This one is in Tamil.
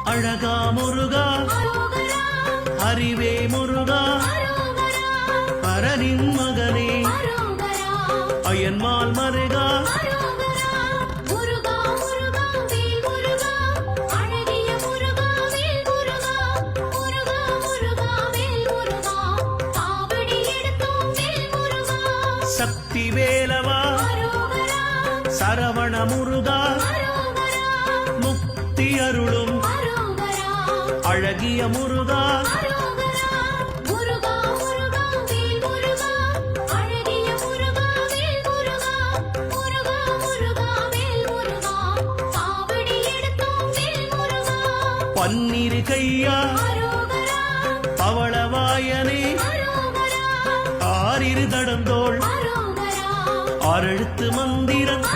அழகா முருகா அறிவே முருகா பரனின் மகனே அயன்மால் மருகா சக்தி வேலவா சரவண முருகா முக்தி அருளும் அழகிய முருகா பன்னிரு கையா பவளவாயனே ஆறிரு தடந்தோள் ஆறெழுத்து மந்திரம்